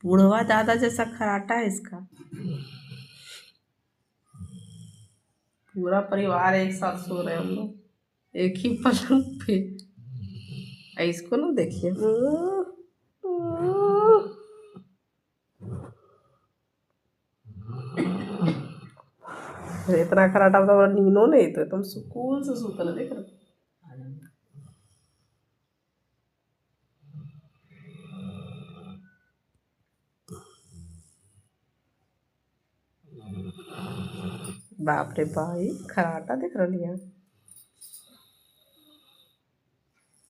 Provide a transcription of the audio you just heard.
बुढ़वा दादा जैसा खराटा है इसका। पूरा परिवार एक साथ सो रहे हैं हम लोग एक ही पलंग पे। इसको ना देखिए, इतना खराटा तो नीनो नहीं तो तुम सुकून से सुतल देख रहे। बाप रे भाई खराटा देख रही है।